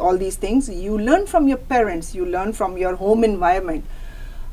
all these things? You learn from your parents, you learn from your home environment.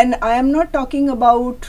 and I am not talking about,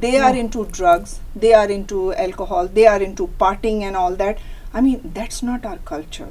they are into drugs, they are into alcohol, they are into partying and all that. I mean, that's not our culture.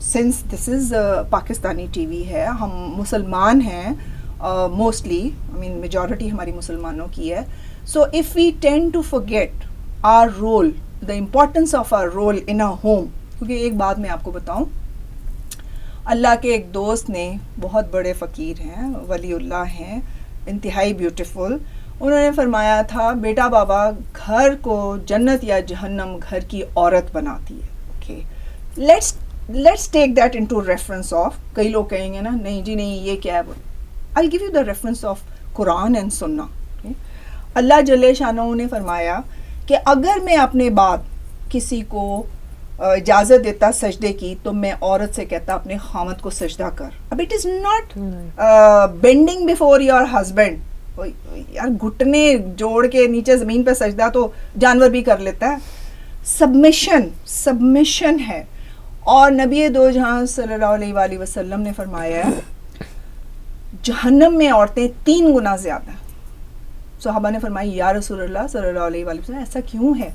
since this is Pakistani TV ہے, ہم مسلمان ہیں mostly, I mean majority ہماری مسلمانوں کی ہے. So if we tend to forget our role, the importance of our role in our home, کیونکہ ایک بات میں آپ کو بتاؤں, اللہ کے ایک دوست نے, بہت بڑے فقیر ہیں, ولی اللہ ہیں, انتہائی بیوٹیفل, انہوں نے فرمایا تھا بیٹا بابا گھر کو جنت یا جہنم گھر کی عورت بناتی ہے. Okay, let's take that into reference of, کئی لوگ کہیں گے نا نہیں جی نہیں یہ کیا ہے, I'll give you the reference of Quran and سنہ. اللہ جل شانہ نے فرمایا کہ اگر میں اپنے بعد کسی کو اجازت دیتا سجدے کی تو میں عورت سے کہتا اپنے خامد کو سجدہ کر. اب it is not bending before your husband, یار گھٹنے جوڑ کے نیچے زمین پہ سجدہ تو جانور بھی کر لیتا ہے. سبمیشن ہے. اور نبی دو جہاں صلی اللہ علیہ وآلہ وسلم نے فرمایا جہنم میں عورتیں 3 گنا زیادہ ہیں. صحابہ نے فرمایا یا رسول اللہ صلی اللہ علیہ وآلہ وسلم ایسا کیوں ہے؟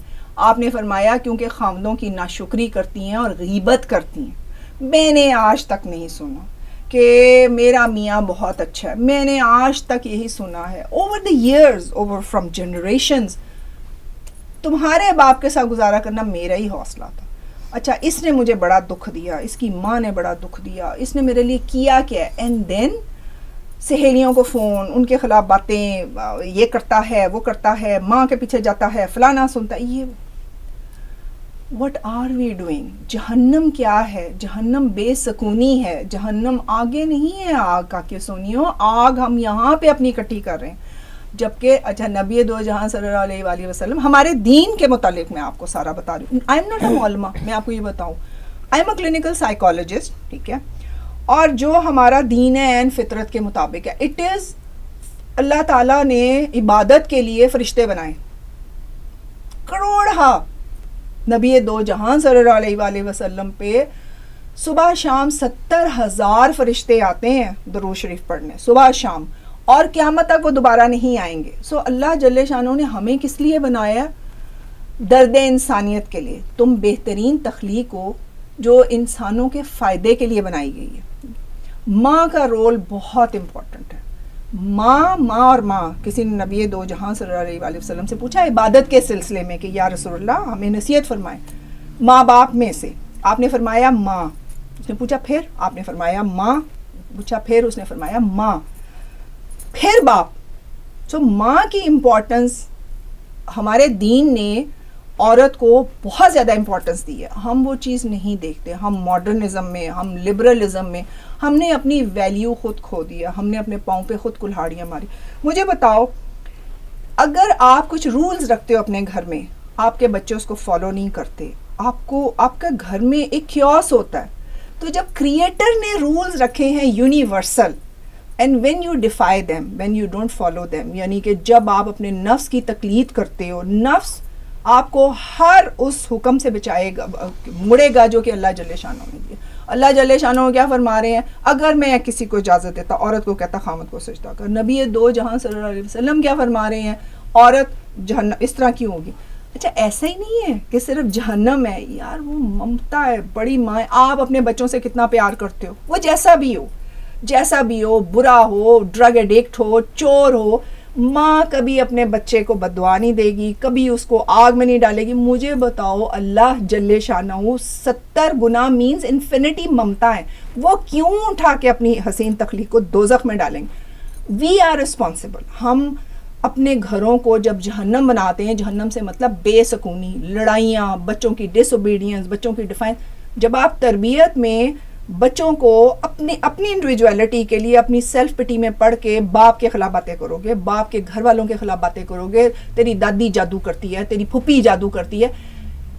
آپ نے فرمایا کیونکہ خامدوں کی ناشکری کرتی ہیں اور غیبت کرتی ہیں. میں نے آج تک نہیں سنا کہ میرا میاں بہت اچھا ہے, میں نے آج تک یہی سنا ہے over the years, over from generations, تمہارے باپ کے ساتھ گزارا کرنا میرا ہی حوصلہ تھا. اچھا اس نے مجھے بڑا دکھ دیا, اس کی ماں نے بڑا دکھ دیا, اس نے میرے لیے کیا کیا, اینڈ دین سہیلیوں کو فون, ان کے خلاف باتیں, یہ کرتا ہے وہ کرتا ہے, ماں کے پیچھے جاتا ہے, فلانا سنتا ہے. یہ what are we doing? جہنم کیا ہے؟ جہنم بے سکونی ہے. جہنم آگے نہیں ہے آگ کا کہ سنیو, آگ ہم یہاں پہ اپنی اکٹھی کر رہے ہیں. جبکہ اچھا نبی دو جہاں صلی اللہ علیہ وآلہ وسلم ہمارے دین کے متعلق میں آپ کو سارا بتا رہی ہوں. آئی ایم ناٹ اے مولما, میں آپ کو یہ بتاؤں, I am a clinical psychologist, ٹھیک ہے, اور جو ہمارا دین ہے این فطرت کے مطابق ہے. اٹ از اللہ تعالیٰ نے عبادت کے لیے فرشتے بنائے کروڑا. نبی دو جہاں صلی اللہ علیہ وآلہ وسلم پہ صبح شام 70,000 فرشتے آتے ہیں درود شریف پڑھنے, صبح شام, اور قیامت تک وہ دوبارہ نہیں آئیں گے. سو اللہ جل شانہ نے ہمیں کس لیے بنایا؟ درد انسانیت کے لیے. تم بہترین تخلیق ہو جو انسانوں کے فائدے کے لیے بنائی گئی ہے. ماں کا رول بہت امپورٹنٹ ہے. ماں اور ماں. کسی نے نبی دو جہاں صلی اللہ علیہ وآلہ وسلم سے پوچھا عبادت کے سلسلے میں کہ یا رسول اللہ ہمیں نصیحت فرمائیں ماں باپ میں سے. آپ نے فرمایا ماں. اس نے پوچھا پھر؟ آپ نے فرمایا ماں. پوچھا پھر؟ اس نے فرمایا ماں, پھر باپ. سو ماں کی امپورٹنس ہمارے دین نے عورت کو بہت زیادہ امپورٹنس دی ہے. ہم وہ چیز نہیں دیکھتے. ہم ماڈرنزم میں, ہم لبرلزم میں ہم نے اپنی ویلیو خود کھو دیا, ہم نے اپنے پاؤں پہ خود کلہاڑیاں ماری. مجھے بتاؤ, اگر آپ کچھ رولز رکھتے ہو اپنے گھر میں, آپ کے بچے اس کو فالو نہیں کرتے, آپ کا گھر میں ایک کیوس ہوتا ہے. تو جب کریٹر نے رولز رکھے ہیں universal, and when you defy them, when you don't follow them, یعنی کہ جب آپ اپنے نفس کی تقلید کرتے ہو, نفس آپ کو ہر اس حکم سے بچائے گا, مڑے گا جو کہ اللہ جل شانہ نے دیا. اللہ جل شانہ کیا فرما رہے ہیں؟ اگر میں کسی کو اجازت دیتا, عورت کو کہتا خامد کو سجدہ کر. نبی دو جہاں صلی اللہ علیہ وسلم کیا فرما رہے ہیں؟ عورت جہنم اس طرح کیوں ہوگی؟ اچھا ایسا ہی نہیں ہے کہ صرف جہنم ہے یار, وہ ممتا ہے, بڑی ماں ہے. آپ اپنے بچوں سے کتنا پیار کرتے ہو, وہ جیسا بھی ہو, برا ہو, ڈرگ ایڈکٹ ہو, چور ہو, ماں کبھی اپنے بچے کو بددعا نہیں دے گی, کبھی اس کو آگ میں نہیں ڈالے گی. مجھے بتاؤ اللہ جل شانہ 70 گنا مینز انفینٹی ممتا ہے, وہ کیوں اٹھا کے اپنی حسین تخلیق کو دوزخ میں ڈالیں گے؟ We are responsible. ہم اپنے گھروں کو جب جہنم بناتے ہیں, جہنم سے مطلب بے سکونی, لڑائیاں, بچوں کی ڈس اوبیڈینس, بچوں کی ڈیفائنس. جب آپ تربیت میں بچوں کو اپنی انڈیویجویلٹی کے لیے اپنی سیلف پٹی میں پڑھ کے باپ کے خلاف باتیں کرو گے, باپ کے گھر والوں کے خلاف باتیں کرو گے, تیری دادی جادو کرتی ہے, تیری پھوپھی جادو کرتی ہے,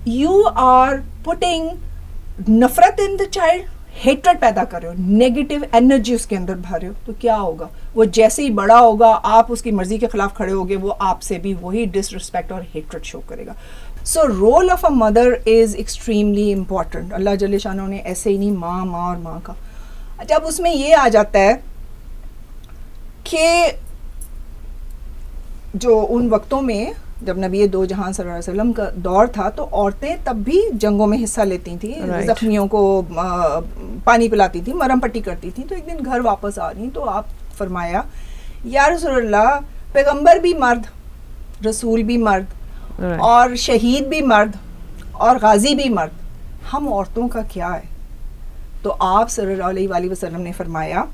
یو آر پٹنگ نفرت ان دا چائلڈ, ہیٹرڈ پیدا کر رہے ہو, نیگیٹو انرجی اس کے اندر بھر رہے ہو. تو کیا ہوگا؟ وہ جیسے ہی بڑا ہوگا, آپ اس کی مرضی کے خلاف کھڑے ہوگے, وہ آپ سے بھی وہی ڈس رسپیکٹ اور ہیٹرڈ شو کرے گا. So role of a mother is extremely important. Allah جل شانہ نے ایسے ہی نہیں ماں اور ماں کا. جب اس میں یہ آ جاتا ہے کہ جو ان وقتوں میں جب نبی دو جہاں صلی اللہ علیہ وسلم کا دور تھا تو عورتیں تب بھی جنگوں میں حصہ لیتی تھیں, زخمیوں کو پانی پلاتی تھیں, مرہم پٹی کرتی تھیں. تو ایک دن گھر واپس آ رہی تو آپ فرمایا یا رسول اللہ, پیغمبر بھی مرد, رسول بھی مرد, اور شہید بھی مرد, اور غازی بھی مرد, ہم عورتوں کا کیا ہے؟ تو آپ صلی اللہ علیہ وآلہ وسلم نے فرمایا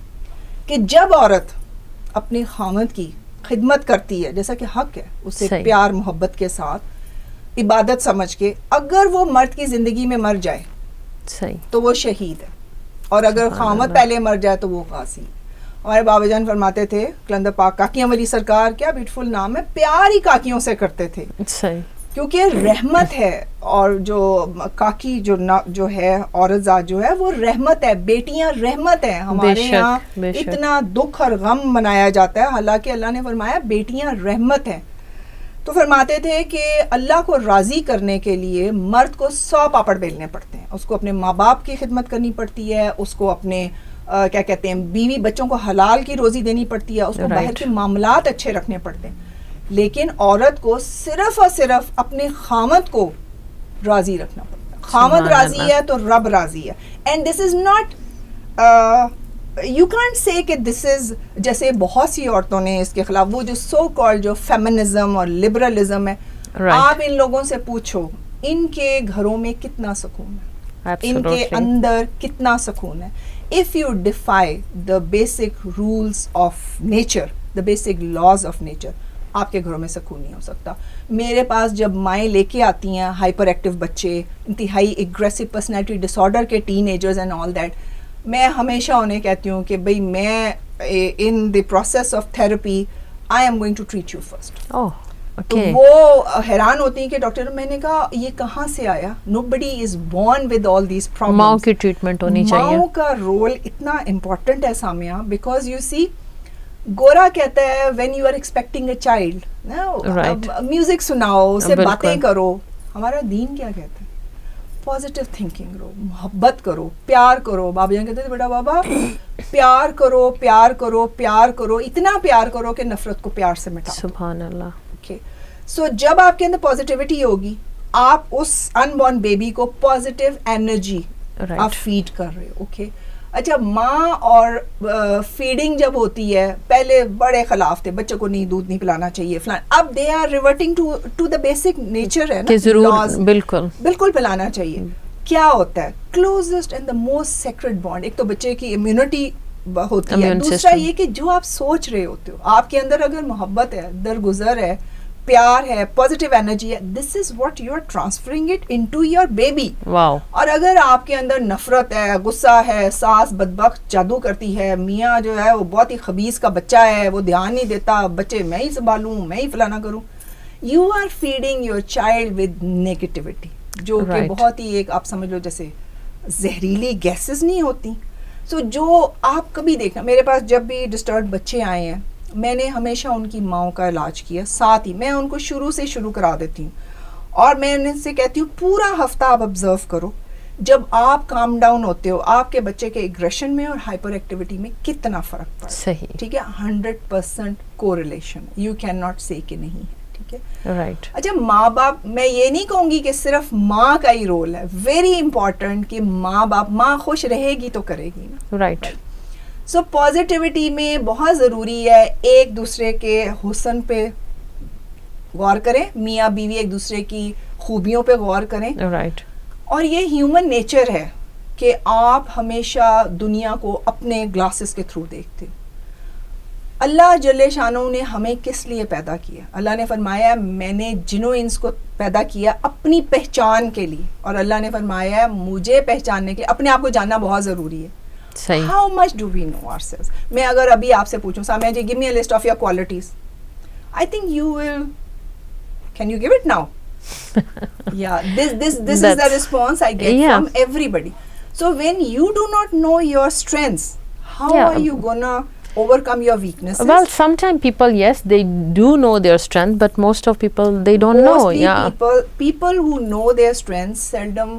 کہ جب عورت اپنے خاوند کی خدمت کرتی ہے جیسا کہ حق ہے, اسے پیار محبت کے ساتھ عبادت سمجھ کے, اگر وہ مرد کی زندگی میں مر جائے تو وہ شہید ہے, اور اگر خاوند پہلے مر جائے تو وہ غازی. ہمارے بابا جان فرماتے تھے کلندر پاک, کاکیاں ولی سرکار, کیا بیوٹیفل نام ہے, پیار ہی کاکیوں سے کرتے تھے کیونکہ رحمت ہے. اور جو کاکی جو ہے عورت ذات جو ہے وہ رحمت ہے, بیٹیاں رحمت ہیں. ہمارے یہاں اتنا دکھ اور غم منایا جاتا ہے, حالانکہ اللہ نے فرمایا بیٹیاں رحمت ہیں. تو فرماتے تھے کہ اللہ کو راضی کرنے کے لیے مرد کو 100 پاپڑ بیلنے پڑتے ہیں. اس کو اپنے ماں باپ کی خدمت کرنی پڑتی ہے, اس کو اپنے کیا کہتے ہیں بیوی بچوں کو حلال کی روزی دینی پڑتی ہے, اس کو باہر کے معاملات اچھے رکھنے پڑتے ہیں. لیکن عورت کو صرف اور صرف اپنے خاوند کو راضی رکھنا پڑتا ہے. خاوند راضی ہے تو رب راضی ہے. And this is not, you can't say کہ دس از, جیسے بہت سی عورتوں نے اس کے خلاف وہ جو سو کال جو فیمنزم اور لبرلزم ہے, آپ ان لوگوں سے پوچھو ان کے گھروں میں کتنا سکون ہے, ان کے اندر کتنا سکون ہے. If you defy the basic rules of nature, the basic laws of nature, آپ کے گھروں میں سکون نہیں ہو سکتا. میرے پاس جب مائیں لے کے آتی ہیں ہائپر ایکٹیو بچے, انتہائی اگریسو پرسنالٹی ڈس آرڈر کے teenagers and all that, میں ہمیشہ انہیں کہتی ہوں کہ بھئی میں in the process of therapy I am going to treat you first. تو وہ حیران ہوتی ہیں کہ ڈاکٹر, میں نے کہا یہ کہاں سے آیا, nobody is born with all these problems. ماؤں کی ٹریٹمنٹ ہونی چاہیے. ماؤں کا رول اتنا امپورٹنٹ ہے سامیہ, بیکاز یو سی گورا کہتا ہے when you are expecting a child, music سناؤ, اسے باتیں کرو. ہمارا دین کیا کہتا ہے, پازیٹیو تھنکنگ کرو, محبت کرو, پیار کرو. بابا جان کہتے تھے بیٹا بابا پیار کرو, پیار کرو, پیار کرو, اتنا پیار کرو کہ نفرت کو پیار سے مٹا. سبحان اللہ. سو جب آپ کے اندر پازیٹیوٹی ہوگی, آپ اس ان بورن بیبی کو پازیٹیو انرجی آپ فیڈ کر رہے ہو. اوکے, اچھا ماں اور فیڈنگ جب ہوتی ہے, پہلے بڑے خلاف تھے, بچوں کو نہیں دودھ نہیں پلانا چاہیے فلان, اب they are reverting to the basic nature ہے نا, بالکل پلانا چاہیے. کیا ہوتا ہے closest and the most sacred bond, ایک تو بچے کی امیونٹی ہوتی ہے, دوسرا یہ کہ جو آپ سوچ رہے ہوتے ہو آپ کے اندر اگر محبت ہے, درگزر ہے, پیار ہے, پازیٹیو انرجی ہے, this is what you are transferring it into your baby. اور اگر آپ کے اندر نفرت ہے, غصہ ہے, ساس بدبخت جادو کرتی ہے, میاں جو ہے وہ بہت ہی خبیث کا بچہ ہے, وہ دھیان نہیں دیتا, بچے میں ہی سنبھالوں, میں ہی فلانا کروں, you are feeding your child with negativity, جو کہ بہت ہی ایک آپ سمجھ لو جیسے زہریلی گیسز نہیں ہوتی. سو جو آپ کبھی دیکھنا, میرے پاس جب بھی ڈسٹربڈ بچے آئے ہیں, میں نے ہمیشہ ان کی ماؤں کا علاج کیا, ساتھ ہی میں ان کو شروع کرا دیتی ہوں, اور میں ان سے کہتی ہوں پورا ہفتہ آپ آبزرو کرو, جب آپ کام ڈاؤن ہوتے ہو آپ کے بچے کے ایگریشن میں اور ہائپر ایکٹیویٹی میں کتنا فرق پڑا. صحیح, ٹھیک ہے, 100% کوریلیشن, یو کین ناٹ سے کہ نہیں ہے. ٹھیک ہے, رائٹ. اچھا ماں باپ, میں یہ نہیں کہوں گی کہ صرف ماں کا ہی رول ہے, ویری امپورٹنٹ کہ ماں باپ, ماں خوش رہے گی تو کرے گی نا. رائٹ. سو پازیٹیوٹی میں بہت ضروری ہے ایک دوسرے کے حسن پہ غور کریں, میاں بیوی ایک دوسرے کی خوبیوں پہ غور کریں. رائٹ. اور یہ ہیومن نیچر ہے کہ آپ ہمیشہ دنیا کو اپنے گلاسز کے تھرو دیکھتے ہو. اللہ جل شانہ نے ہمیں کس لیے پیدا کیا؟ اللہ نے فرمایا میں نے جن و انس کو پیدا کیا اپنی پہچان کے لیے, اور اللہ نے فرمایا مجھے پہچاننے کے لیے اپنے آپ کو جاننا بہت ضروری ہے. How much do we know ourselves? میں اگر ابھی آپ سے پوچھوں سامیہ جی give me a list of your qualities, I think you will, can you give it now? Yeah, this is the response I get from everybody. So when you do not know your strengths, how are you gonna overcome your weaknesses? Well, sometimes people, yes, they do know their strength, but most of people they don't know. People who know their strengths seldom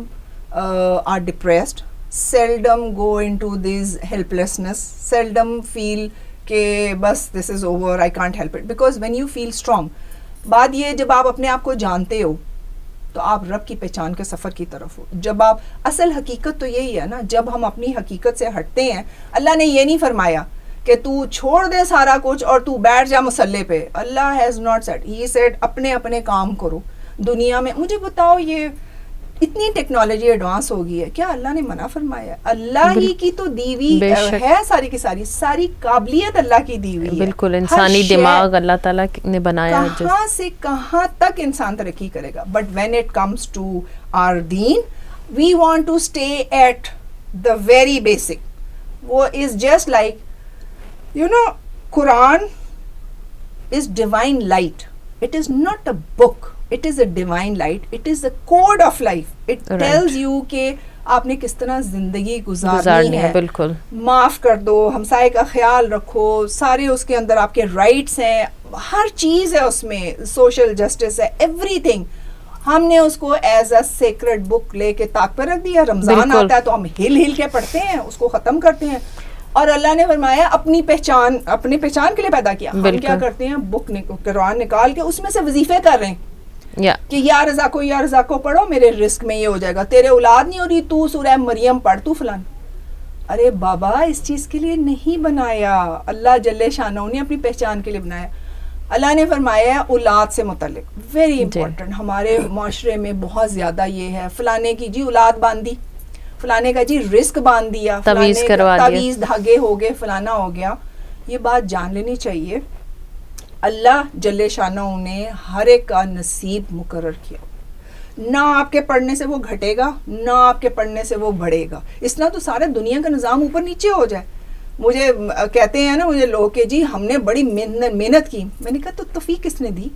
are depressed, seldom go into this helplessness, seldom feel کہ بس this is over, I can't help it. Because when you feel strong, بات یہ جب آپ اپنے آپ کو جانتے ہو تو آپ رب کی پہچان کے سفر کی طرف ہو. جب آپ اصل حقیقت تو یہی ہے نا, جب ہم اپنی حقیقت سے ہٹتے ہیں, اللہ نے یہ نہیں فرمایا کہ تو چھوڑ دے سارا کچھ اور تو بیٹھ جا مسلح پہ. Allah has not said, he said اپنے اپنے کام کرو دنیا میں. مجھے بتاؤ یہ اتنی ٹیکنالوجی ایڈوانس ہو گئی ہے, کیا اللہ نے منع فرمایا؟ اللہ ہی کی تو دیوی ہے ساری کی ساری قابلیت اللہ کی دیوی ہے. بالکل انسانی دماغ اللہ تعالیٰ نے بنایا, کہاں سے کہاں تک انسان ترقی کرے گا. But when it comes to are then we want to stay at the very basic. وہ is just like you know Quran is divine light. It is not a book. It is a divine light. It is a code of life. It tells you کہ آپ نے کس طرح زندگی گزارنی ہے. بالکل معاف کر دو, ہمسائے کا خیال رکھو, سارے اس کے اندر آپ کے رائٹس ہیں, ہر چیز ہے اس میں, سوشل جسٹس ہے, ایوری تھنگ. ہم نے اس کو ایز اے سیکرڈ بک لے کے طاق پہ رکھ دیا. رمضان آتا ہے تو ہم ہل کے پڑھتے ہیں, اس کو ختم کرتے ہیں. اور اللہ نے فرمایا اپنی پہچان کے لیے پیدا کیا. ہم کیا کرتے ہیں, بک قرآن نکال کے اس میں سے وظیفے کر رہے ہیں کہ یا رضا کو پڑھو, میرے رزق میں یہ ہو جائے گا, تیرے اولاد نہیں ہو رہی تو سورہ مریم پڑھ, تو فلان. ارے بابا اس چیز کے لیے نہیں بنایا, اللہ جل شانہ نے اپنی پہچان کے لیے بنایا. اللہ نے فرمایا اولاد سے متعلق ویری امپورٹنٹ. ہمارے معاشرے میں بہت زیادہ یہ ہے, فلانے کی جی اولاد باندھی, فلانے کا جی رزق باندھ دیا, تعویذ دھاگے ہو گئے, فلانا ہو گیا. یہ بات جان لینی چاہیے, اللہ جل شانہ نے ہر ایک کا نصیب مقرر کیا. نہ آپ کے پڑھنے سے وہ گھٹے گا, نہ آپ کے پڑھنے سے وہ بڑھے گا. اس طرح تو سارے دنیا کا نظام اوپر نیچے ہو جائے. مجھے کہتے ہیں نا مجھے لوگ کہ جی ہم نے بڑی محنت کی. میں نے کہا تو توفیق کس نے دی؟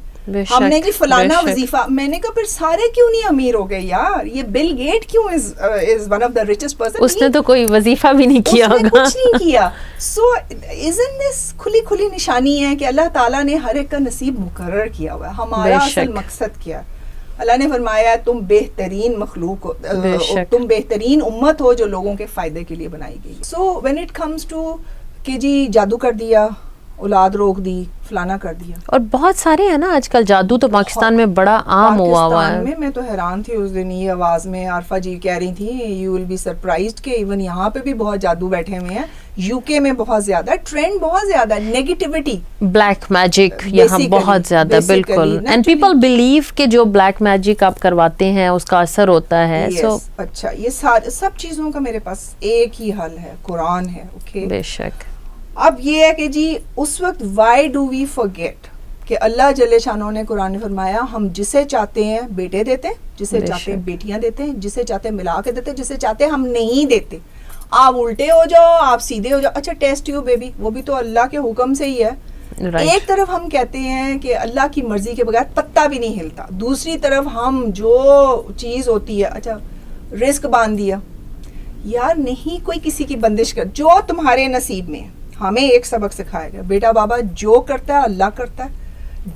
ہم نے جی فلانا وظیفہ. میں نے کہا پھر سارے کیوں نہیں امیر ہو گئے یار؟ یہ بل گیٹ کیوں is one of the richest person? اس نے تو کوئی وظیفہ بھی نہیں کیا ہوگا, کچھ نہیں کیا. سو isn't this کھلی نشانی ہے کہ اللہ تعالیٰ نے ہر ایک کا نصیب مقرر کیا ہوا ہے. ہمارا اصل مقصد کیا ہے؟ اللہ نے فرمایا تم بہترین مخلوق ہو, تم بہترین امت ہو جو لوگوں کے فائدے کے لیے بنائی گئی. So when it comes to کہ جی جادو کر دیا, اولاد روک دی, فلانا کر دیا. اور بہت سارے ہیں نا آج کل, جادو تو پاکستان میں بڑا عام ہوا ہوا ہے. میں تو حیران تھی اس دن, یہ آواز میں عارفہ جی کہہ رہی تھی یو ول بی سرپرائزڈ کہ ایون یہاں پہ بھی بہت جادو بیٹھے ہوئے ہیں. یو کے میں بہت زیادہ ٹرینڈ, بہت زیادہ نیگیٹیوٹی, بلیک میجک یہاں بہت زیادہ. بالکل, اینڈ پیپل بلیو کہ جو بلیک میجک آپ کرواتے ہیں اس کا اثر ہوتا ہے. سو اچھا, یہ سارے سب چیزوں کا میرے پاس ایک ہی حل ہے, قرآن ہے. اوکے, بے شک. اب یہ ہے کہ جی اس وقت وائی ڈو وی فورگیٹ کہ اللہ جل شانہ نے قرآن نے فرمایا ہم جسے چاہتے ہیں بیٹے دیتے ہیں, جسے چاہتے ہیں بیٹیاں دیتے ہیں, جسے چاہتے ہیں ملا کے دیتے ہیں, جسے چاہتے ہیں ہم نہیں دیتے. آپ الٹے ہو جاؤ, آپ سیدھے ہو جاؤ. اچھا ٹیسٹ یو بیبی, وہ بھی تو اللہ کے حکم سے ہی ہے. ایک طرف ہم کہتے ہیں کہ اللہ کی مرضی کے بغیر پتا بھی نہیں ہلتا, دوسری طرف ہم جو چیز ہوتی ہے, اچھا رزق باندھ دیا. یار نہیں کوئی کسی کی بندش کر, جو تمہارے نصیب میں ہے. ہمیں ایک سبق سکھایا گیا, بیٹا بابا جو کرتا ہے اللہ کرتا ہے,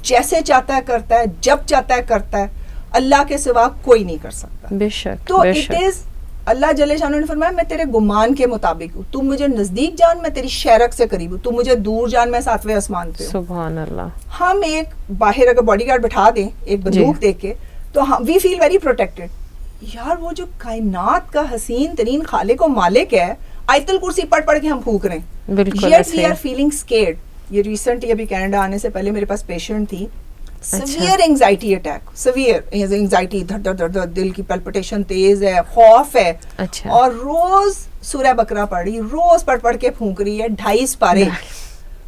جیسے چاہتا ہے کرتا ہے, جب چاہتا ہے کرتا ہے, اللہ کے سوا کوئی نہیں کر سکتا. بے شک. تو اٹ از اللہ جل شانہ نے فرمایا میں تیرے گمان کے مطابق ہوں, تو مجھے نزدیک جان میں تیری شرک سے قریب ہوں, تو مجھے دور جان میں ساتویں آسمان پہ ہوں. سبحان اللہ. ہم ایک باہر اگر باڈی گارڈ بٹھا دیں ایک بندوق دے کے تو وی فیل ویری پروٹیکٹڈ. یار وہ جو کائنات کا حسین ترین خالق و مالک ہے, آیت الکرسی پڑھ کے ہم پھونک رہے ہیں, yet we are feeling scared. یہ ریسنٹلی ابھی کینیڈا آنے سے پہلے میرے پاس پیشنٹ تھی, severe anxiety attack, severe anxiety, دھڑ دھڑ دل کی پلپٹیشن تیز ہے, خوف ہے, اور روز سورہ بقرہ پڑھ رہی, روز پڑھ کے پھونک رہی ہے 2.5 پارے.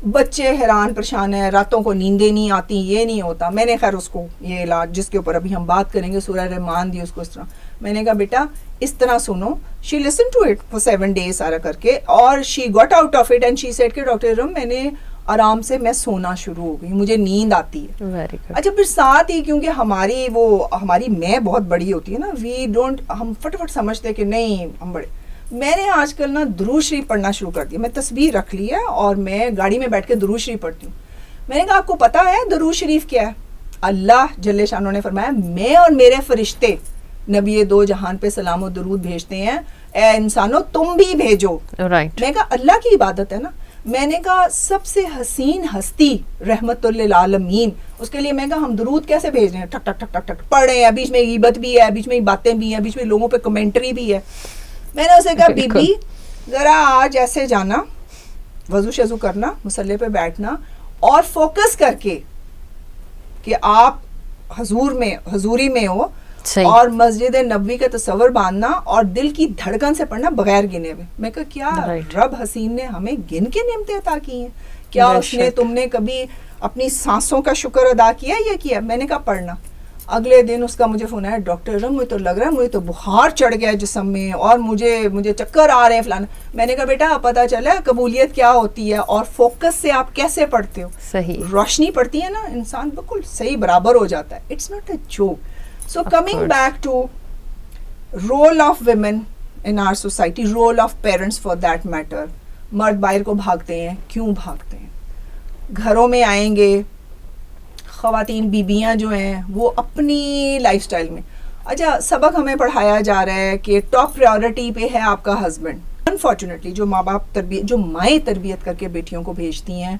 بچے حیران پریشان ہیں, راتوں کو نیندیں نہیں آتی, یہ نہیں ہوتا. میں نے خیر اس کو یہ علاج جس کے اوپر ابھی ہم بات کریں گے, سورہ رحمان دی اس کو اس طرح. میں نے کہا بیٹا اس طرح سنو. She listen to it for 7 days سارا کر کے, اور she got out of it and she said کہ ڈاکٹر ارم میں نے آرام سے میں سونا شروع ہو گئی, مجھے نیند آتی ہے. اچھا پھر ساتھ ہی کیونکہ ہماری میں بہت بڑی ہوتی ہے نا, وی ڈونٹ, ہم فٹافٹ سمجھتے کہ نہیں ہم بڑے. میں نے آج کل نا درود شریف پڑھنا شروع کر دیا. میں تسبیح رکھ لی ہے اور میں گاڑی میں بیٹھ کے درود شریف پڑھتی ہوں. میں نے کہا آپ کو پتا ہے درود شریف کیا ہے؟ اللہ جل شانہ نے فرمایا میں اور میرے فرشتے نبی دو جہان پہ سلام و درود بھیجتے ہیں, اے انسانوں تم بھی بھیجو. میں کہا اللہ کی عبادت ہے نا, میں نے کہا سب سے حسین ہستی رحمت للعالمین, اس کے لیے میں کہا ہم درود کیسے بھیج رہے ہیں, ٹک ٹک ٹک ٹک ٹک پڑھ رہے ہیں, بیچ میں غیبت بھی ہے, بیچ میں باتیں بھی ہیں, بیچ میں لوگوں پہ کمنٹری بھی ہے. میں نے اسے کہا بی بی ذرا آج ایسے جانا, وضو شضو کرنا, مصلی پہ بیٹھنا اور فوکس کر کے کہ آپ حضوری میں ہو, اور مسجد نبوی کا تصور باندھنا اور دل کی دھڑکن سے پڑھنا بغیر گنے ہوئے. میں کہا کیا رب حسین نے ہمیں گن کے نعمتیں عطا کی ہیں, کیا اس نے تم نے کبھی اپنی سانسوں کا شکر ادا کیا یا کیا؟ میں نے کہا پڑھنا. اگلے دن اس کا مجھے فون آیا, ڈاکٹر مجھے تو لگ رہا ہے مجھے تو بخار چڑھ گیا جسم میں اور مجھے چکر آ رہے ہیں فلانا. میں نے کہا بیٹا پتہ چلا قبولیت کیا ہوتی ہے اور فوکس سے آپ کیسے پڑھتے ہو. صحیح روشنی پڑتی ہے نا, انسان بالکل صحیح برابر ہو جاتا ہے. It's not a joke. So coming back to role of women in our society, role of parents for that matter. مرد باہر کو بھاگتے ہیں, کیوں بھاگتے ہیں؟ گھروں میں آئیں گے خواتین بیویاں جو ہیں وہ اپنی لائف سٹائل میں, اچھا سبق ہمیں پڑھایا جا رہا ہے کہ ٹاپ پریورٹی پہ ہے آپ کا ہسبینڈ. انفارچونیٹلی جو ماں باپ جو مائیں تربیت کر کے بیٹیوں کو بھیجتی ہیں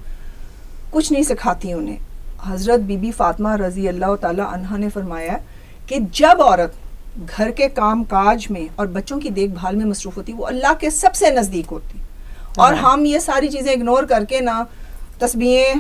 کچھ نہیں سکھاتی انہیں. حضرت بی بی فاطمہ رضی اللہ تعالی عنہا نے فرمایا کہ جب عورت گھر کے کام کاج میں اور بچوں کی دیکھ بھال میں مصروف ہوتی وہ اللہ کے سب سے نزدیک ہوتی. اور ہم یہ ساری چیزیں اگنور کر کے نا تسبیحیں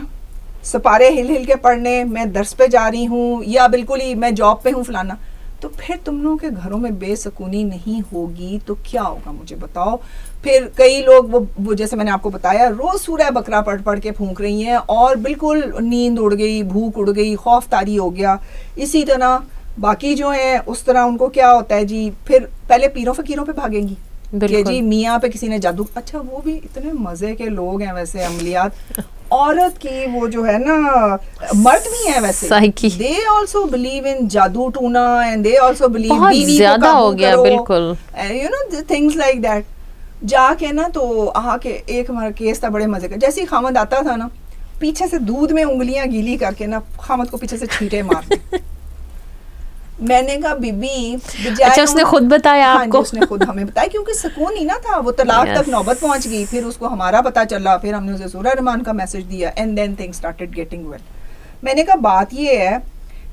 سپارے ہل کے پڑھنے, میں درس پہ جا رہی ہوں یا بالکل ہی میں جاب پہ ہوں فلانا, تو پھر تم لوگوں کے گھروں میں بے سکونی نہیں ہوگی تو کیا ہوگا مجھے بتاؤ. پھر کئی لوگ وہ جیسے میں نے آپ کو بتایا روز سورہ بقرہ پڑھ کے پھونک رہی ہیں اور بالکل نیند اڑ گئی, بھوک اڑ گئی, خوف طاری ہو گیا. اسی طرح باقی جو ہیں اس طرح ان کو کیا ہوتا ہے جی, پھر پہلے پیروں فقیروں پہ بھاگیں گی کہ جی میاں پہ کسی نے جادو. اچھا وہ بھی اتنے مزے کے لوگ ہیں ویسے عملیات. عورت کی وہ جو ہے نا, مرد بھی ہیں ویسے, they also believe in جادو ٹونا and they also believe بیوی کو قابو کرو, you know things like that. جا کے نا تو آ کے ایک ہمارا کیس تھا بڑے مزے کا, جیسے ہی خامد آتا تھا نا پیچھے سے دودھ میں انگلیاں گیلی کر کے نا خامد کو پیچھے سے چھینٹے مارتے. میں نے کہا بی بی, اچھا اس نے خود بتایا آپ کو؟ اس نے خود ہمیں بتایا کیونکہ سکون ہی نہ تھا, وہ طلاق تک نوبت پہنچ گئی. پھر اس کو ہمارا پتا چلا, پھر ہم نے اسے سورہ رحمان کا میسج دیا and then things started getting well. میں نے کہا بات یہ ہے,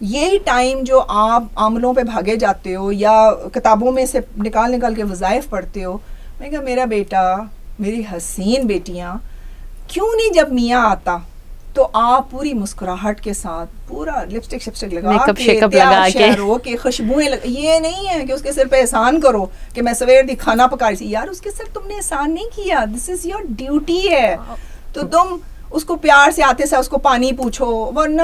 یہی ٹائم جو آپ عملوں پہ بھاگے جاتے ہو یا کتابوں میں سے نکال کے وظائف پڑھتے ہو, میں نے کہا میرا بیٹا, میری حسین بیٹیاں, کیوں نہیں جب میاں آتا تو آپ پوری مسکراہٹ کے ساتھ پورا لپسٹک شپسٹک لگا کے خوشبوئیں یہ نہیں ہے کہ اس کے سر پہ احسان کرو کہ میں سویر دی کھانا پکا رہی تھی. یار اس کے سر تم نے احسان نہیں کیا, دس از یور ڈیوٹی ہے. تو تم اس کو پیار سے آتے سے اس کو پانی پوچھو, ورنہ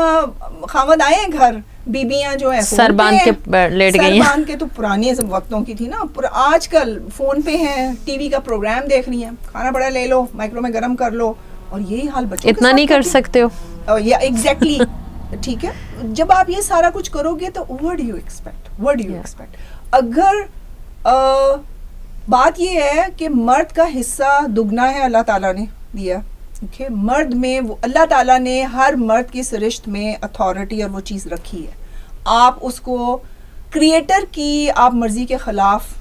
خامد آئے ہیں گھر, بیبیاں جو ہیں سر باندھ کے لیٹ گئی ہیں. سر باندھ کے تو پرانی وقتوں کی تھی نا, آج کل فون پہ ہیں, ٹی وی کا پروگرام دیکھ رہی ہیں, کھانا بڑا لے لو, مائکرو میں گرم کر لو, اور یہی حال بچوں اتنا نہیں کر سکتے ہو. یا ایگزیکٹلی ٹھیک ہے. جب آپ یہ سارا کچھ کرو گے تو what do you expect. اگر بات یہ ہے کہ مرد کا حصہ دگنا ہے اللہ تعالیٰ نے دیا, مرد میں وہ اللہ تعالیٰ نے ہر مرد کی سرشت میں اتھارٹی اور وہ چیز رکھی ہے. آپ اس کو کریٹر کی آپ مرضی کے خلاف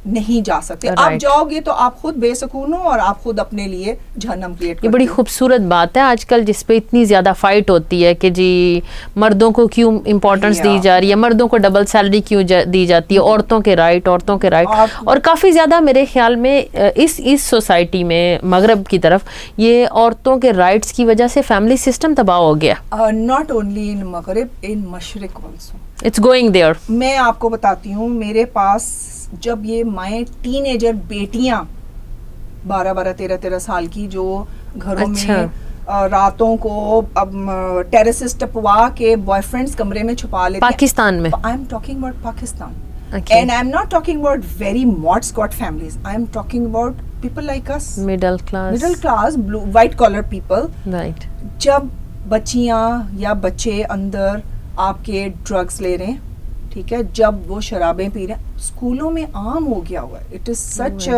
نہیں جا سکتے. آپ جاؤ گے تو آپ خود بے سکون ہو اور آپ خود اپنے لیے جہنم کریٹ کرتے. یہ بڑی خوبصورت بات ہے آج کل جس پہ اتنی زیادہ فائٹ ہوتی ہے کہ جی مردوں کو کیوں امپورٹنس دی جا رہی ہے, مردوں کو ڈبل سیلری کیوں دی جاتی ہے, عورتوں کے رائٹ. اور کافی زیادہ میرے خیال میں اس سوسائٹی میں مغرب کی طرف یہ عورتوں کے رائٹس کی وجہ سے فیملی سسٹم تباہ ہو گیا. ناٹ اونلی ان مغرب, ان مشرق آلسو اٹس گوئنگ دیئر. میں آپ کو بتاتی ہوں, میرے پاس جب یہ مائیں ٹین ایجر بیٹیاں 12-13 سال کی جو گھروں میں راتوں کو اب ٹیرسز ٹپوا کے بوائے فرینڈز کمرے میں چھپا لیتے ہیں پاکستان میں. I am talking about Pakistan, and I am not talking about very mod squad families, I am talking about people like us, middle class white collar people. Right. جب بچیاں یا بچے اندر آپ کے ڈرگس لے رہے ہیں, ٹھیک ہے, جب وہ شرابیں پی رہے ہیں, اسکولوں میں عام ہو گیا ہوا ہے. It is such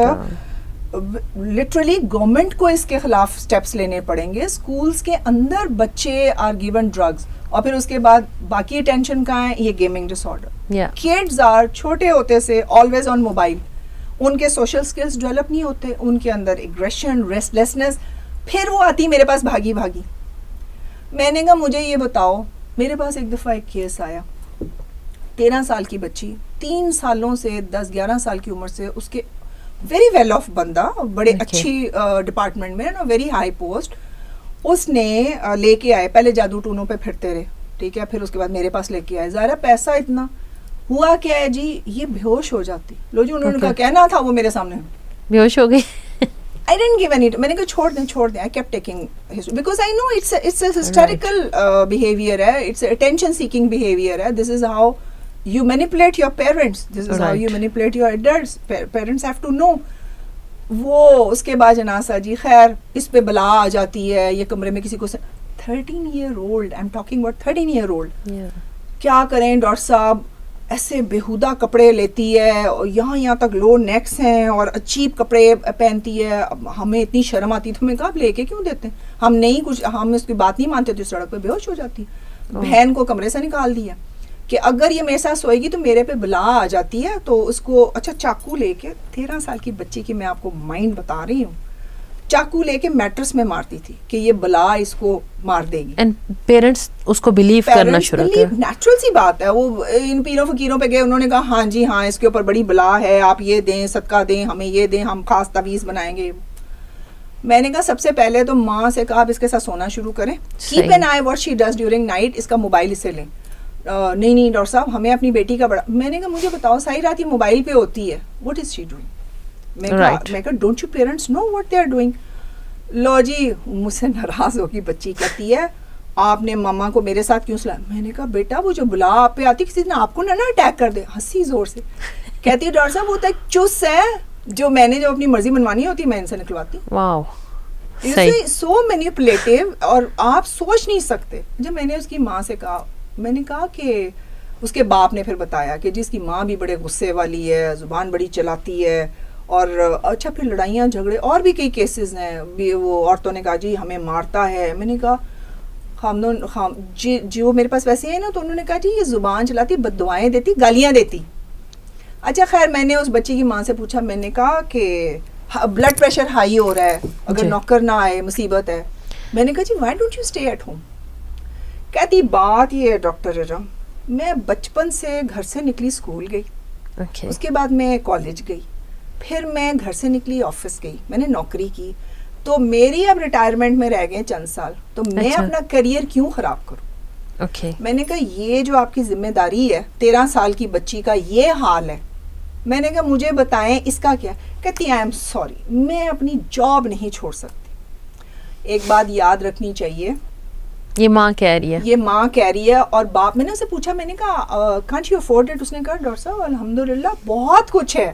literally government کو اس کے خلاف اسٹیپس لینے پڑیں گے. اسکولس کے اندر بچے آر گیون ڈرگس, اور پھر اس کے بعد باقی اٹینشن کہاں ہے, یہ gaming disorder. Kids are چھوٹے ہوتے سے آلویز آن موبائل, ان کے سوشل اسکلس ڈیولپ نہیں ہوتے, ان کے اندر ایگریشن, ریسٹلیسنس. پھر وہ آتی میرے پاس بھاگی بھاگی. میں نے کہا مجھے یہ بتاؤ, میرے پاس ایک دفعہ ایک کیس آیا, 13 سال کی بچی, 3 سالوں سے 10-11 سال کی عمر سے, اس کے ویری ویل آف بندہ, بڑے اچھی ڈپارٹمنٹ میں, ویری ہائی پوسٹ, اس نے لے کے آئے, پہلے جادو ٹونوں پہ پھرتے رہے, ٹھیک ہے, پھر اس کے بعد میرے پاس لے کے آئے. ظاہر پیسہ اتنا ہوا کیا ہے جی, یہ بے ہوش ہو جاتی. لو جی, انہوں نے کہا کہنا تھا, وہ میرے سامنے بے ہوش ہو گئی. I didn't give any, میں نے کہا چھوڑ دیں. I kept taking his, because I know it's a hysterical behavior ہے, it's attention seeking behavior ہے. This is how you manipulate your parents, this is how you manipulate your adults. Parents have to know. وہ اس کے بعد جناسا جی, خیر اس پہ بلا آ جاتی ہے, یہ کمرے میں کسی کو 13 year old, I'm talking about 13 year old. کیا کریں ڈاکٹر صاحب, ایسے بیہودہ کپڑے لیتی ہے, اور یہاں تک لو نیکس ہیں, اور چیپ کپڑے پہنتی ہے. ہمیں اتنی شرم آتی, تو ہمیں کہا آپ لے کے کیوں دیتے ہیں, ہم نہیں کچھ, ہم اس کی بات نہیں مانتے, تو سڑک پہ بے ہوش ہو جاتی. بہن کو کمرے سے نکال دیا کہ اگر یہ میرے ساتھ سوئے گی تو میرے پہ بلا آ جاتی ہے, تو اس کو اچھا چاقو لے کے, 13 سال کی بچی کی میں آپ کو مائنڈ بتا رہی ہوں, چاقو لے کے میٹرس میں مارتی تھی کہ یہ بلا اس کو مار دے گی. اینڈ پیرنٹس اس کو بلیو کرنا شروع کر, نیچرل سی بات ہے. وہ ان پیروں فقیروں پہ گئے, انہوں نے کہا ہاں جی ہاں اس کے اوپر بڑی بلا ہے, آپ یہ دیں, صدقہ دیں, ہمیں یہ دیں, ہم خاص تعویذ بنائیں گے. میں نے کہا سب سے پہلے تو ماں سے کہا آپ اس کے ساتھ سونا شروع کریں, keep an eye what she does during night, اس کا موبائل اسے لیں. نہیں ڈاکٹر صاحب ہمیں اپنی بیٹی کا بڑا. میں نے کہا مجھے بتاؤ ساری رات یہ موبائل پہ ہوتی ہے, واٹ از شی ڈوئنگ. میں کہا don't you parents know what they are doing. لو جی, مجھ سے ناراض ہوگی بچی, کہتی ہے آپ نے ماما کو میرے ساتھ کیوں سلایا. میں نے کہا بیٹا وہ جو بلا آپ پہ آتی کسی دن آپ کو نہ اٹیک کر دے. ہنسی زور سے, کہتی ہے ڈاکٹر صاحب وہ تو ایک چس ہے, جو میں نے جو اپنی مرضی منوانی ہوتی میں ان سے نکلواتی. واو, سو مینیپولیٹو, اور آپ سوچ نہیں سکتے. جب میں نے اس کی ماں سے کہا, میں نے کہا کہ اس کے باپ نے پھر بتایا کہ جس کی ماں بھی بڑے غصے والی ہے, زبان بڑی چلاتی ہے, اور اچھا پھر لڑائیاں جھگڑے اور بھی کئی کیسز ہیں. وہ عورتوں نے کہا جی ہمیں مارتا ہے. میں نے کہا جی وہ میرے پاس ویسے ہیں نا, تو انہوں نے کہا جی یہ زبان چلاتی, بد دعائیں دیتی, گالیاں دیتی. اچھا خیر میں نے اس بچی کی ماں سے پوچھا, میں نے کہا کہ بلڈ پریشر ہائی ہو رہا ہے, اگر نوکر نہ آئے مصیبت ہے. میں نے کہا جی why don't you stay at home. کہتی بات یہ ہے ڈاکٹر ارم, میں بچپن سے گھر سے نکلی اسکول گئی, اس کے بعد میں کالج گئی, پھر میں گھر سے نکلی آفس گئی, میں نے نوکری کی, تو میری اب ریٹائرمنٹ میں رہ گئے چند سال, تو میں اپنا کریئر کیوں خراب کروں. میں نے کہا یہ جو آپ کی ذمہ داری ہے, 13 سال کی بچی کا یہ حال ہے. میں نے کہا مجھے بتائیں اس کا کیا. کہتی آئی ایم سوری, میں اپنی جاب نہیں چھوڑ سکتی. ایک بات یاد رکھنی چاہیے, یہ ماں کہہ رہی ہے, یہ ماں کہہ رہی ہے. اور باپ, میں نے اسے پوچھا, میں نے کہا کانٹ یو افورڈ اٹ. اس نے کہا ڈاکٹر صاحب الحمدللہ بہت کچھ ہے,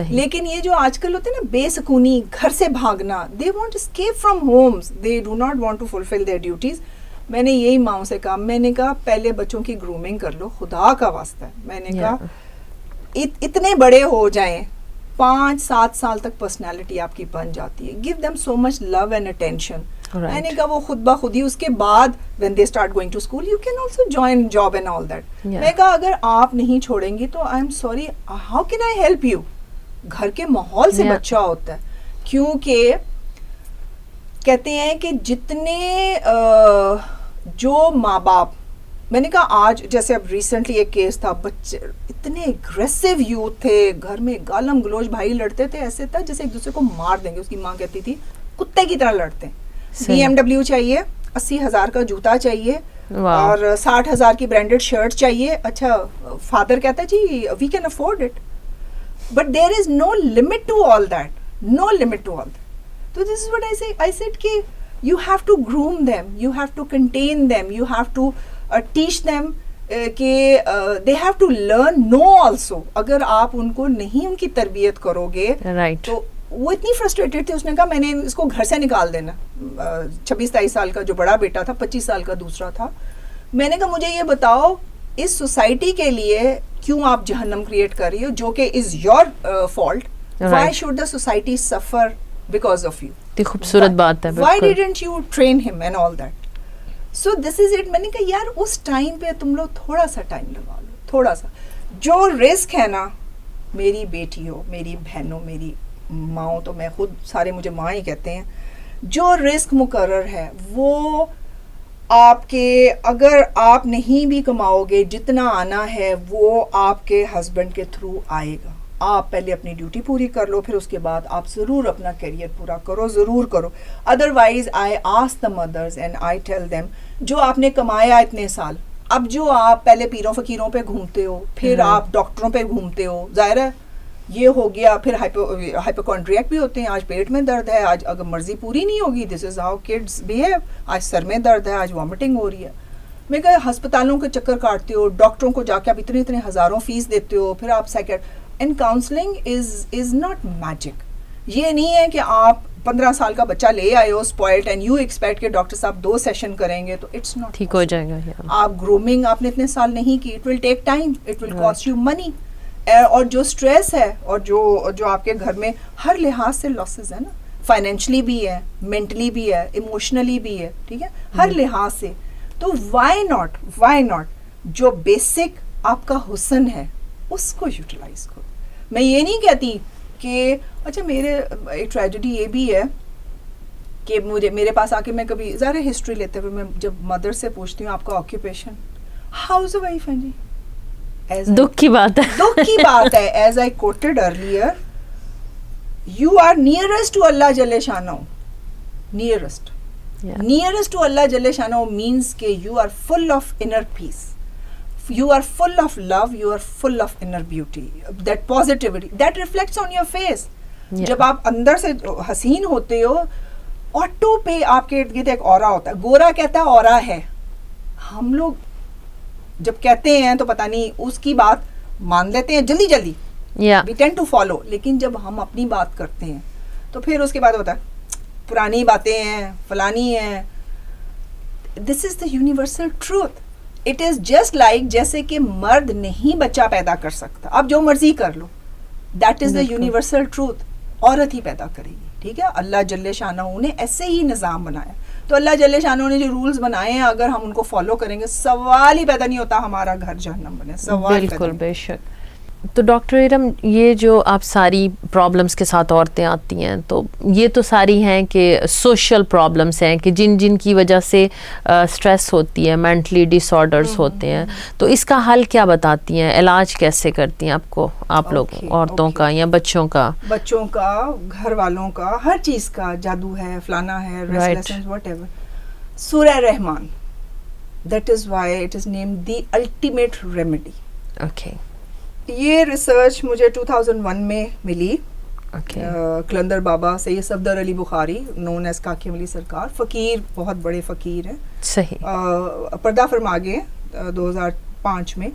لیکن یہ جو آج کل ہوتے ہیں نا بے سکونی, گھر سے بھاگنا, they want escape from homes, they do not want to fulfil their duties. میں نے یہی ماؤں سے کہا, میں نے کہا پہلے بچوں کی گرومنگ کر لو, خدا کا واسطہ ہے. میں نے کہا اتنے بڑے ہو جائیں, 5-7 سال تک پرسنالٹی آپ کی بن جاتی ہے. Give them so much love and attention. میں نے کہا وہ خود بخود ہی اس کے بعد when they start going to school you can also join job and all that. میں کہا اگر آپ نہیں چھوڑیں گی تو I am sorry, how can I help you. گھر کے ماحول سے بچہ ہوتا ہے, کیونکہ کہتے ہیں کہ جتنے جو ماں باپ, میں نے کہا آج جیسے اب ریسنٹلی ایک کیس تھا, بچے اتنے اگریسو یوتھ تھے, گھر میں گالم گلوچ, بھائی لڑتے تھے, ایسے تھا جیسے ایک دوسرے کو مار دیں گے. اس کی ماں کہتی تھی کتے کی طرح لڑتے ہیں, BMW چاہیے, 80,000 کا جوتا چاہیے, اور 60,000 کی برانڈیڈ شرٹ چاہیے. اچھا فادر کہتا ہے جی we can afford it, but there is no limit to all that, no limit to all that. تو this is what I said کہ you have to groom them, you have to contain them, you have to teach them کہ they have to learn now also. اگر آپ ان کو نہیں ان کی تربیت کرو گے تو وہ اتنی فرسٹریٹڈ تھی. اس نے کہا میں نے اس کو گھر سے نکال دینا. 26-23 سال کا جو بڑا بیٹا تھا, 25 سال کا دوسرا تھا. میں نے کہا مجھے یہ بتاؤ اس سوسائٹی کے لیے کیوں آپ جہنم کریٹ کر رہی ہو, جو کہ is your fault. Why should the society سفر بیکاز آف یو. خوبصورت بات ہے. وائی ڈیڈنٹ یو ٹرین ہم and all that. So this is it. میں نے کہا یار اس ٹائم پہ تم لوگ تھوڑا سا ٹائم لگا لو, تھوڑا سا. جو رسک ہے نا, میری بیٹی ہو, میری بہن ہو, میری ماں ہو, تو میں خود سارے مجھے ماں ہی کہتے ہیں, جو رسک مقرر ہے وہ آپ کے, اگر آپ نہیں بھی کماؤ گے, جتنا آنا ہے وہ آپ کے ہسبینڈ کے تھرو آئے گا. آپ پہلے اپنی ڈیوٹی پوری کر لو, پھر اس کے بعد آپ ضرور اپنا کیریئر پورا کرو, ضرور کرو. Otherwise I ask the mothers and I tell them, جو آپ نے کمایا اتنے سال, اب جو آپ پہلے پیروں فقیروں پہ گھومتے ہو, پھر آپ ڈاکٹروں پہ گھومتے ہو, ظاہر ہے یہ ہو گیا, پھر ہائپوکونڈریاک بھی ہوتے ہیں, آج پیٹ میں درد ہے, آج اگر مرضی پوری نہیں ہوگی, دس از ہاؤ کڈس بہیو, آج سر میں درد ہے, آج وامٹنگ ہو رہی ہے. میں کہا ہسپتالوں کے چکر کاٹتے ہو, ڈاکٹروں کو جا کے آپ اتنے اتنے ہزاروں فیس دیتے ہو, پھر آپ and counselling is not magic. یہ نہیں ہے کہ آپ 15 سال کا بچہ لے آئے ہو اسپوائلڈ اینڈ یو ایکسپیکٹ کہ ڈاکٹر صاحب 2 سیشن کریں گے تو اٹس ناٹ ٹھیک ہو جائے گا. آپ گرومنگ آپ نے اتنے سال نہیں کی, it will take time, it will cost you money. اور جو اسٹریس ہے اور جو آپ کے گھر میں ہر لحاظ سے لاسز ہے نا, فائنینشلی بھی ہے, مینٹلی بھی ہے, ایموشنلی بھی ہے, ٹھیک ہے, ہر لحاظ سے. تو وائی ناٹ جو بیسک آپ کا حسن ہے اس کو یوٹیلائز کرو. میں یہ نہیں کہتی کہ اچھا میرے ایک ٹریجڈی یہ بھی ہے کہ میرے پاس آ کے میں کبھی ذرا ہسٹری لیتے ہوئے میں جب مدر سے پوچھتی ہوں آپ کا آکیوپیشن, ہاؤز وائف ہیں جی, دکھ کی بات ہے. As I quoted earlier, you are nearest to Allah جل شانہ. نیئرسٹ ٹو اللہ جل شانہ مینس کہ you are full of inner peace, you are full of love, you are full of inner beauty, that positivity that reflects on your face. جب آپ اندر سے حسین ہوتے ہو, آٹو پہ آپ کے ارد گرد ایک اورا ہوتا ہے. گورا کہتا ہے اورا ہے, ہم لوگ جب کہتے ہیں تو پتہ نہیں اس کی بات مان لیتے ہیں جلدی, we tend to follow. لیکن جب ہم اپنی بات کرتے ہیں تو پھر اس کے بعد ہوتا ہے پرانی باتیں ہیں, فلانی ہیں. this is the universal truth. It is just like جیسے کہ مرد نہیں بچہ پیدا کر سکتا, آپ جو مرضی کر لو, that is the universal truth. عورت ہی پیدا کرے گی, ٹھیک ہے. اللہ جل شانہ نے ایسے ہی نظام بنایا. تو اللہ جل شانہ نے جو رولز بنائے ہیں اگر ہم ان کو فالو کریں گے, سوال ہی پیدا نہیں ہوتا ہمارا گھر جہنم بنے. سوال بالکل بے شک. تو ڈاکٹر ارم, یہ جو آپ ساری پرابلمس کے ساتھ عورتیں آتی ہیں تو یہ تو ساری ہیں کہ سوشل پرابلمس ہیں کہ جن کی وجہ سے اسٹریس ہوتی ہے, مینٹلی ڈس آرڈرس ہوتے ہیں, تو اس کا حل کیا بتاتی ہیں, علاج کیسے کرتی ہیں آپ لوگ عورتوں کا یا بچوں کا, گھر والوں کا, ہر چیز کا. جادو ہے, فلانا ہے, whatever. Surah Rahman, that is why it is named the ultimate remedy. Okay. یہ ریسرچ مجھے 2001 میں ملی. کلندر بابا سید صفدر علی بخاری, نون ایز کاکی علی سرکار, فقیر, بہت بڑے فقیر ہیں, صحیح, پردہ فرما گئے 2005 میں.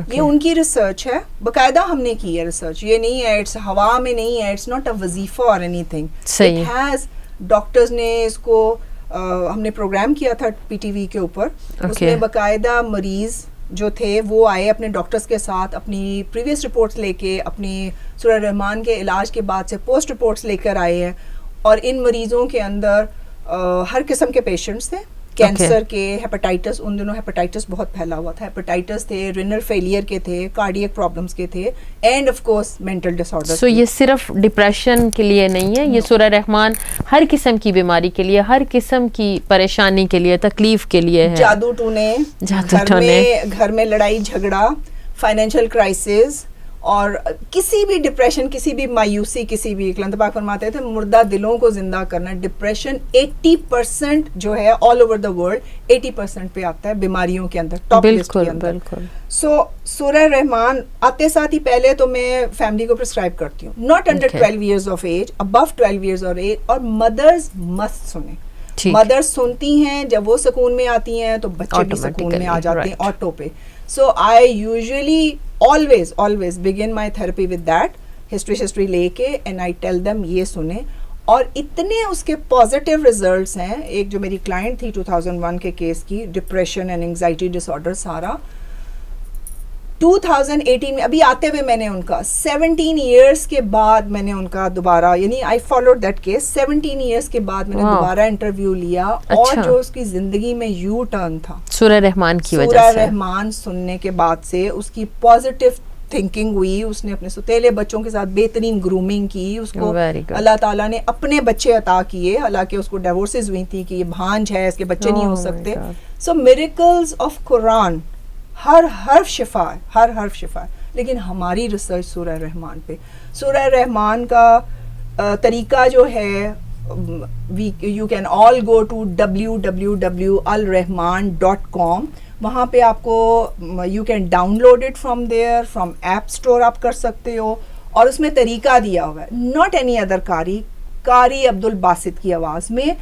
یہ ان کی ریسرچ ہے, باقاعدہ ہم نے کی ہے ریسرچ. یہ نہیں ہے اٹس ہوا میں نہیں ہے, اٹس ناٹ اے وظیفہ اور any thing. It has, doctors نے اس کو, ہم نے پروگرام کیا تھا پی ٹی وی کے اوپر, اس میں باقاعدہ مریض جو تھے وہ آئے اپنے ڈاکٹرز کے ساتھ, اپنی پریویس رپورٹس لے کے, اپنی سورہ رحمان کے علاج کے بعد سے پوسٹ رپورٹس لے کر آئے ہیں. اور ان مریضوں کے اندر ہر قسم کے پیشنٹس تھے, کینسر کے, ہیپاٹائٹس, ان دنوں ہیپاٹائٹس بہت پھیلا ہوا تھا, ہیپاٹائٹس تھے, رینل فیلئر کے تھے, کارڈیک پرابلمس کے تھے, and of course mental disorder. So یہ صرف ڈپریشن کے لیے نہیں ہے, یہ سورہ رحمان ہر قسم کی بیماری کے لیے, ہر قسم کی پریشانی کے لیے, تکلیف کے لیے ہے. جادو ٹونے, گھر میں لڑائی جھگڑا, فائنینشیل کرائسس, اور کسی بھی ڈپریشن, کسی بھی مایوسی, کسی بھی, کلند پاک فرماتے تھے مردہ دلوں کو زندہ کرنا. ڈپریشن 80% جو ہے آل اوور دا ورلڈ 80% پہ آتا ہے بیماریوں کے اندر, ٹاپ لسٹ کے اندر. سو سورہ رحمان آتے ساتھ ہی پہلے تو میں فیملی کو پرسکرائب کرتی ہوں, not under 12 years of age, above 12 years of age. اور مدرز مسٹ سنیں. مدرز سنتی ہیں, جب وہ سکون میں آتی ہیں تو بچے بھی سکون میں آ جاتے ہیں آٹو پہ. So I usually always begin my therapy with that, history لے کے, and I tell them یہ سنیں. اور اتنے اس کے پازیٹیو ریزلٹس ہیں. ایک جو میری کلائنٹ تھی 2001 کے کیس کی, depression and anxiety disorder سارا, 2018 میں ابھی آتے ہوئے میں نے ان کا 17 ایئرس کے بعد میں نے ان کا دوبارہ, یعنی I followed that case, 17 years کے بعد میں نے دوبارہ انٹرویو لیا. اور جو اس کی زندگی میں یو ٹرن تھا سورہ رحمان کی وجہ سے, سورہ رحمان سننے کے بعد سے اس کی پازیٹیو تھنکنگ ہوئی, اس نے اپنے سوتیلے بچوں کے ساتھ بہترین گرومنگ کی, اس کو اللہ تعالیٰ نے اپنے بچے عطا کیے, حالانکہ اس کو ڈیورسز ہوئی تھی کہ یہ بھانج ہے, اس کے بچے نہیں ہو سکتے. سو میریکلز آف قرآن, ہر حرف شفا ہے, ہر حرف شفا ہے. لیکن ہماری ریسرچ سورہ رحمان پہ, سورہ رحمان کا طریقہ جو ہے, you can all go to www.alrahman.com, وہاں پہ آپ کو you can download it from there, from app store آپ کر سکتے ہو, اور اس میں طریقہ دیا ہوا ہے, not any other قاری عبد الباسط کی آواز میں,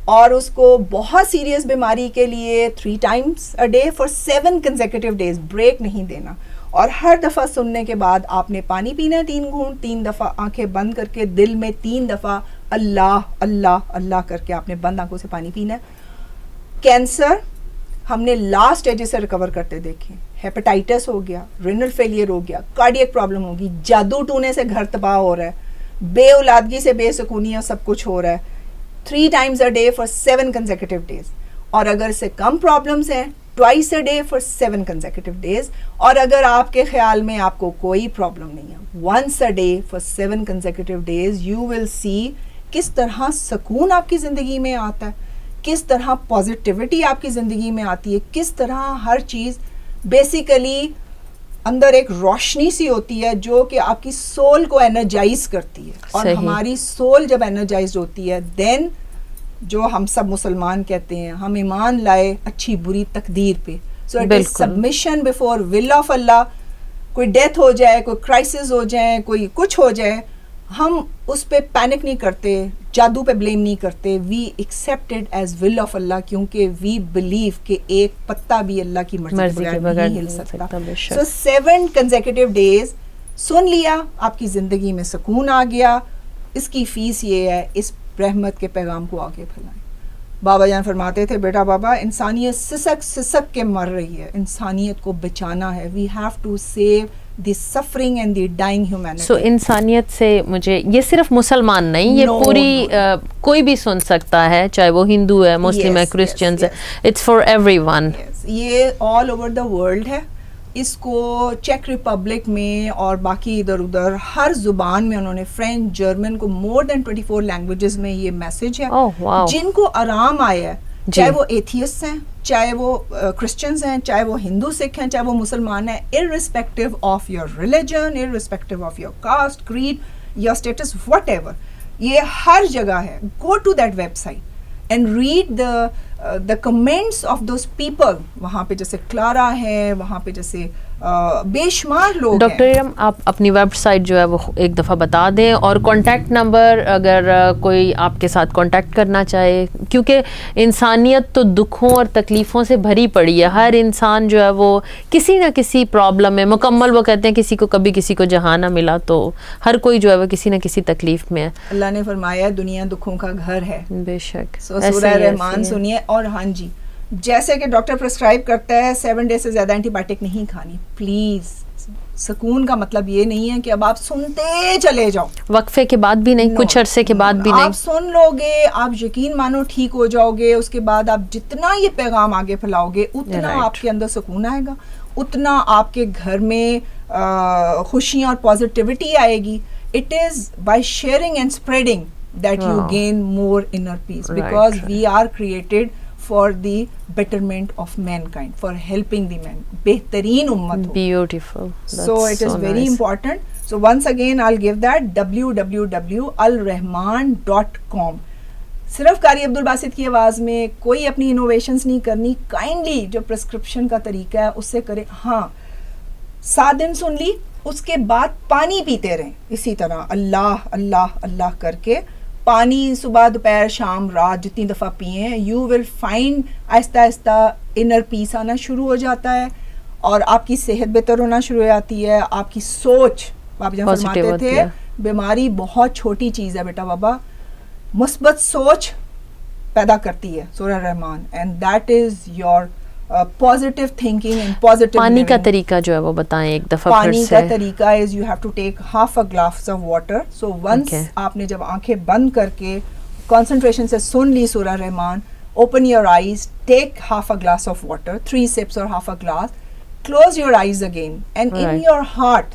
اور اس کو بہت سیریس بیماری کے لیے 3 times a day for 7 consecutive days, break نہیں دینا, اور ہر دفعہ سننے کے بعد آپ نے پانی پینا ہے 3 گھونٹ, 3 دفعہ آنکھیں بند کر کے دل میں 3 دفعہ اللہ اللہ اللہ کر کے آپ نے بند آنکھوں سے پانی پینا ہے. کینسر ہم نے لاسٹ اسٹیجز سے ریکور کرتے دیکھے, ہیپیٹائٹس ہو گیا, رینل فیلئر ہو گیا, کارڈیک پرابلم ہوگی, جادو ٹونے سے گھر تباہ ہو رہا ہے, بے اولادگی سے بے سکونی اور سب کچھ ہو رہا ہے, 3 times a day for 7 consecutive days. اور اگر اس سے کم پرابلمس ہیں, twice a day for 7 consecutive days. اور اگر آپ کے خیال میں آپ کو کوئی پرابلم نہیں ہے, once a day for 7 consecutive days, you will see کس طرح سکون آپ کی زندگی میں آتا ہے, کس طرح پازیٹیوٹی آپ کی زندگی میں آتی ہے, کس طرح ہر چیز بیسیکلی اندر ایک روشنی سی ہوتی ہے جو کہ آپ کی سول کو انرجائز کرتی ہے. اور ہماری سول جب انرجائز ہوتی ہے, دین جو ہم سب مسلمان کہتے ہیں, ہم ایمان لائے اچھی بری تقدیر پہ. So it is submission before will of Allah. کوئی ڈیتھ ہو جائے, کوئی کرائسس ہو جائے, کوئی کچھ ہو جائے, ہم اس پہ پینک نہیں کرتے, جادو پہ بلیم نہیں کرتے, we accept it as will of Allah, کیونکہ وی بلیو کہ ایک پتا بھی اللہ کی مرضی کے بغیر نہیں ہل سکتا. سو 7 consecutive days سن لیا, آپ کی زندگی میں سکون آ گیا. اس کی فیس یہ ہے, اس رحمت کے پیغام کو آگے پھیلائیں. بابا جان فرماتے تھے, بیٹا بابا انسانیت سسک سسک کے مر رہی ہے, انسانیت کو بچانا ہے, we have to save the suffering and the dying humanity. So انسانیت سے مجھے, یہ صرف مسلمان نہیں, یہ پوری کوئی بھی سن سکتا ہے, چاہے وہ ہندو ہے, مسلم ہے, کرسچنز ہے, اٹس فار ایوری ون. یہ آل اوور دا ورلڈ ہے. اس کو چیک ریپبلک میں اور باقی ادھر ادھر ہر زبان میں انہوں نے, فرینچ, جرمن کو more than 24 لینگویجز میں یہ میسج ہے. جن کو آرام آیا ہے, چاہے وہ ایتھیسٹ ہیں, چاہے وہ کرسچنز ہیں, چاہے وہ ہندو سکھ ہیں, چاہے وہ مسلمان ہیں, irrespective of your religion, irrespective of your caste, creed, your status, whatever, یہ ہر جگہ ہے. go to that website and read the comments of those people. وہاں پہ جیسے کلارا ہے, وہاں پہ جیسے بے شمار لوگ. ڈاکٹر ارم, آپ اپنی ویب سائٹ جو ہے وہ ایک دفعہ بتا دیں, اور کانٹیکٹ نمبر اگر کوئی آپ کے ساتھ کانٹیکٹ کرنا چاہے, کیونکہ انسانیت تو دکھوں اور تکلیفوں سے بھری پڑی ہے. ہر انسان جو ہے وہ کسی نہ کسی پرابلم میں مکمل, وہ کہتے ہیں کسی کو کبھی کسی کو جہاں نہ ملا, تو ہر کوئی جو ہے وہ کسی نہ کسی تکلیف میں ہے. اللہ نے فرمایا دنیا دکھوں کا گھر ہے. بے شک. سورہ رحمان سنیے. اور ہاں جی, جیسے کہ ڈاکٹر پرسکرائب کرتا ہے 7 days سے زیادہ اینٹی بایوٹک نہیں کھانی پلیز. سکون کا مطلب یہ نہیں ہے کہ اب آپ سنتے چلے جاؤ, وقفے کے بعد بھی نہیں, کچھ عرصے کے بعد بھی نہیں. آپ سن لو گے, آپ یقین مانو ٹھیک ہو جاؤ گے. اس کے بعد آپ جتنا یہ پیغام آگے پھیلاؤ گے, اتنا آپ کے اندر سکون آئے گا, اتنا آپ کے گھر میں خوشیاں اور پازیٹیوٹی آئے گی. It is by sharing and spreading that you gain more inner peace, because we are created for the betterment of mankind, for helping the man. بہترین امت ہو. Beautiful. So it is very important. So once again I'll give that www.alrahman.com. صرف قاری عبد الباسط کی آواز میں, کوئی اپنی innovations نہیں کرنی. کائنڈلی جو پرسکرپشن کا طریقہ ہے اس سے کریں. ہاں 7 دن سن لی, اس کے بعد پانی پیتے رہیں اسی طرح اللہ اللہ اللہ کر کے. پانی صبح دوپہر شام رات جتنی دفعہ پئیں, یو ول فائنڈ آہستہ آہستہ انر پیس آنا شروع ہو جاتا ہے, اور آپ کی صحت بہتر ہونا شروع ہو جاتی ہے. آپ کی سوچ, آپ جہاں فرماتے تھے بیماری بہت چھوٹی چیز ہے بیٹا بابا, مثبت سوچ پیدا کرتی ہے Surah Rahman, and that is your positive thinking and positive. پانی کا طریقہ جو ہے وہ بتائیں ایک دفعہ. پانی کا طریقہ is you have to take half a glass of water. So once آپ نے جب آنکھیں بند کر کے کنسنٹریشن سے سن لی سورہ رحمان, open your eyes, take half a glass of water, 3 sips or half a glass, close your eyes again and in Right. your heart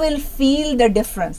will feel the difference.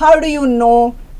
how do you know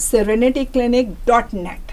serenityclinic.net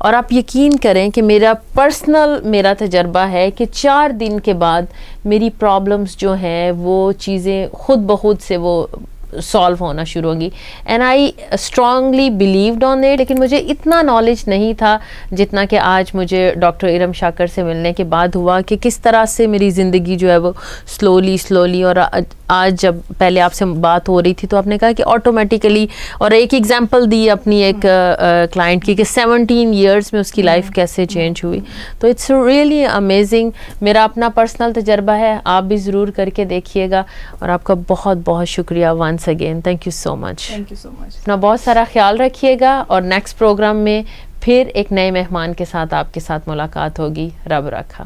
اور آپ یقین کریں کہ میرا تجربہ ہے کہ 4 دن کے بعد میری پرابلمس جو ہیں وہ چیزیں خود بخود سے وہ سالو ہونا شروع ہوگی. And I strongly believed on it. لیکن مجھے اتنا نالج نہیں تھا جتنا کہ آج مجھے ڈاکٹر ارم شاکر سے ملنے کے بعد ہوا کہ کس طرح سے میری زندگی جو ہے وہ سلولی اور آج جب پہلے آپ سے بات ہو رہی تھی تو آپ نے کہا کہ آٹومیٹیکلی, اور ایک ایگزامپل دی اپنی ایک کلائنٹ کی کہ 17 ایئرس میں اس کی لائف کیسے چینج ہوئی. تو اٹس ریئلی امیزنگ. میرا اپنا پرسنل تجربہ ہے, آپ بھی ضرور کر کے دیکھیے گا. اور آپ کا بہت بہت شکریہ once again. Thank you so much. Thank you so much. اپنا بہت سارا خیال رکھیے گا, اور نیکسٹ پروگرام میں پھر ایک نئے مہمان کے ساتھ آپ کے ساتھ ملاقات ہوگی. رب رکھا.